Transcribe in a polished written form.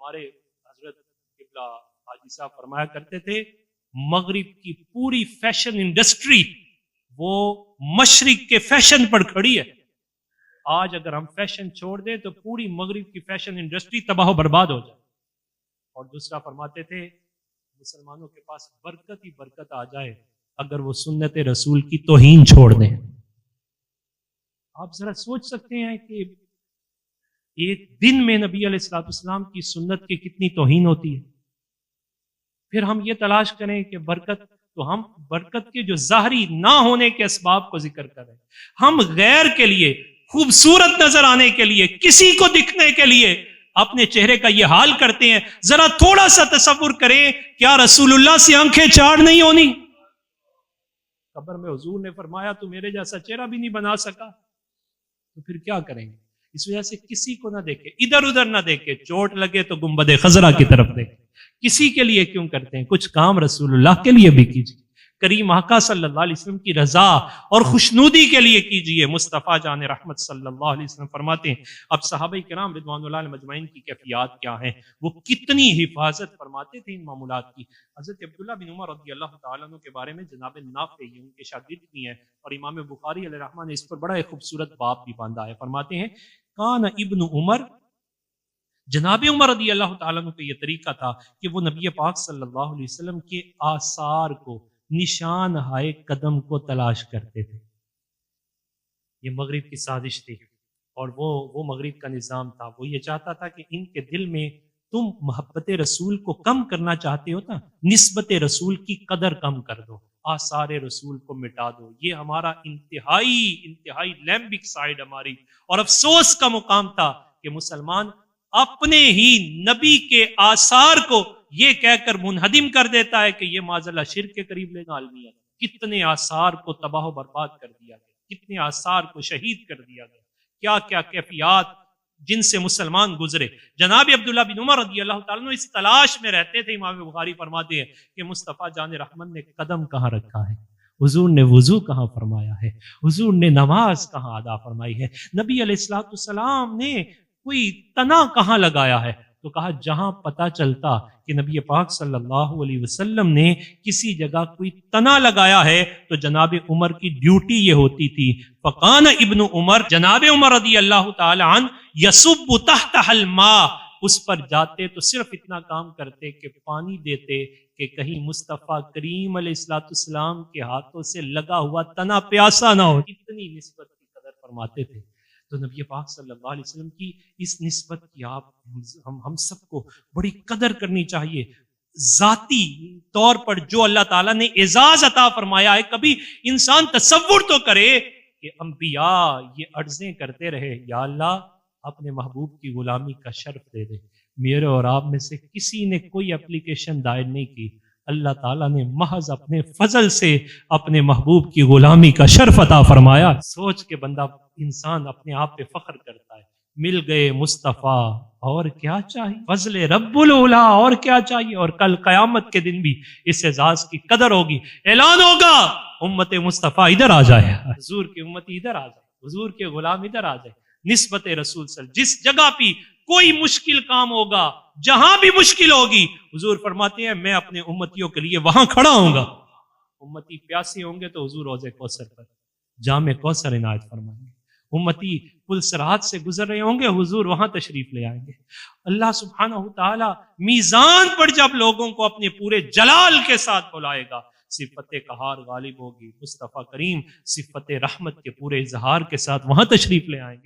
ہمارے حضرت قبلہ حاجی صاحب فرمایا کرتے تھے مغرب کی پوری فیشن انڈسٹری وہ مشرق کے فیشن پر کھڑی ہے. آج اگر ہم فیشن چھوڑ دیں تو پوری مغرب کی فیشن انڈسٹری تباہ و برباد ہو جائے. اور دوسرا فرماتے تھے مسلمانوں کے پاس برکت ہی برکت آ جائے اگر وہ سنت رسول کی توہین چھوڑ دیں. آپ ذرا سوچ سکتے ہیں کہ ایک دن میں نبی علیہ الصلوۃ والسلام کی سنت کی کتنی توہین ہوتی ہے. پھر ہم یہ تلاش کریں کہ برکت، تو ہم برکت کے جو ظاہری نہ ہونے کے اسباب کو ذکر کریں. ہم غیر کے لیے خوبصورت نظر آنے کے لیے، کسی کو دکھنے کے لیے اپنے چہرے کا یہ حال کرتے ہیں. ذرا تھوڑا سا تصور کریں، کیا رسول اللہ سے آنکھیں چاڑ نہیں ہونی؟ قبر میں حضور نے فرمایا تو میرے جیسا چہرہ بھی نہیں بنا سکا، تو پھر کیا کریں گے؟ اس وجہ سے کسی کو نہ دیکھے، ادھر ادھر نہ دیکھے، چوٹ لگے تو گنبد خضرا کی طرف دیکھے. کسی کے لیے کیوں کرتے ہیں؟ کچھ کام رسول اللہ کے لیے بھی کیجیے، کریم آقا صلی اللہ علیہ وسلم کی رضا اور خوشنودی کے لیے کیجیے. مصطفیٰ جان رحمت صلی اللہ علیہ وسلم فرماتے ہیں اب صحابہ کرام رضوان اللہ علیہم اجمعین کی کیفیات کیا ہیں، وہ کتنی حفاظت فرماتے تھے ان معمولات کی. حضرت عبداللہ بن عمر رضی اللہ تعالیٰ عنہ کے بارے میں جناب نافع ان کے شاگرد بھی ہیں، اور امام بخاری علیہ رحمہ نے اس پر بڑا ایک خوبصورت باب بھی باندھا ہے. فرماتے ہیں کان ابن عمر، جناب عمر رضی اللہ تعالیٰ عنہ کا یہ طریقہ تھا کہ وہ نبی پاک صلی اللہ علیہ وسلم کے آثار کو، نشان ہائے قدم کو تلاش کرتے تھے. یہ مغرب کی سازش تھی، اور وہ مغرب کا نظام تھا. وہ یہ چاہتا تھا کہ ان کے دل میں تم محبت رسول کو کم کرنا چاہتے ہو نا، نسبت رسول کی قدر کم کر دو، آثار رسول کو مٹا دو. یہ ہمارا انتہائی لیمبک سائیڈ ہماری، اور افسوس کا مقام تھا کہ مسلمان اپنے ہی نبی کے آثار کو یہ کہہ کر منہدم کر دیتا ہے کہ یہ معاذ شرک کے قریب لے عالمیہ. کتنے آثار کو تباہ و برباد کر دیا گیا، کتنے آثار کو شہید کر دیا گیا، کیا کیا کیفیات جن سے مسلمان گزرے. جناب عبداللہ بن عمر رضی اللہ تعالیٰ عنہ اس تلاش میں رہتے تھے. امام بخاری فرماتے ہیں کہ مصطفیٰ جان رحمت نے قدم کہاں رکھا ہے، حضور نے وضو کہاں فرمایا ہے، حضور نے نماز کہاں ادا فرمائی ہے، نبی علیہ الصلوۃ والسلام نے کوئی تنا کہاں لگایا ہے. تو کہا جہاں پتا چلتا کہ نبی پاک صلی اللہ علیہ وسلم نے کسی جگہ کوئی تنا لگایا ہے تو جناب عمر کی ڈیوٹی یہ ہوتی تھی. فقان ابن عمر، جناب عمر رضی اللہ تعالی عنہ، یصب تحت الماء، اس پر جاتے تو صرف اتنا کام کرتے کہ پانی دیتے کہ کہیں مصطفیٰ کریم علیہ الصلوۃ والسلام کے ہاتھوں سے لگا ہوا تنا پیاسا نہ ہو. اتنی نسبت کی قدر فرماتے تھے. تو نبی پاک صلی اللہ علیہ وسلم کی اس نسبت کی ہم سب کو بڑی قدر کرنی چاہیے. ذاتی طور پر جو اللہ تعالیٰ نے اعزاز عطا فرمایا ہے، کبھی انسان تصور تو کرے کہ انبیاء یہ عرضیں کرتے رہے یا اللہ اپنے محبوب کی غلامی کا شرف دے دے. میرے اور آپ میں سے کسی نے کوئی اپلیکیشن دائر نہیں کی، اللہ تعالیٰ نے محض اپنے فضل سے اپنے محبوب کی غلامی کا شرف عطا فرمایا. سوچ کے بندہ، انسان اپنے آپ پہ فخر کرتا ہے، مل گئے مصطفیٰ اور کیا چاہیے، فضل رب العلا اور کیا چاہیے. اور کل قیامت کے دن بھی اس اعزاز کی قدر ہوگی، اعلان ہوگا امت مصطفیٰ ادھر آ جائے، حضور کی امتی ادھر آ جائے، حضور کے غلام ادھر آ جائے. نسبت رسول صلی اللہ علیہ وسلم، جس جگہ پہ کوئی مشکل کام ہوگا، جہاں بھی مشکل ہوگی، حضور فرماتے ہیں میں اپنے امتیوں کے لیے وہاں کھڑا ہوں گا. امتی پیاسے ہوں گے تو حضور روضہ کوثر پر جام کوثر عنایت فرمائیں گے. امتی پل صراط سے گزر رہے ہوں گے، حضور وہاں تشریف لے آئیں گے. اللہ سبحانہ تعالی میزان پر جب لوگوں کو اپنے پورے جلال کے ساتھ بلائے گا، صفت قہار غالب ہوگی. مصطفیٰ کریم صفت رحمت کے پورے اظہار کے ساتھ وہاں تشریف لے آئیں گے.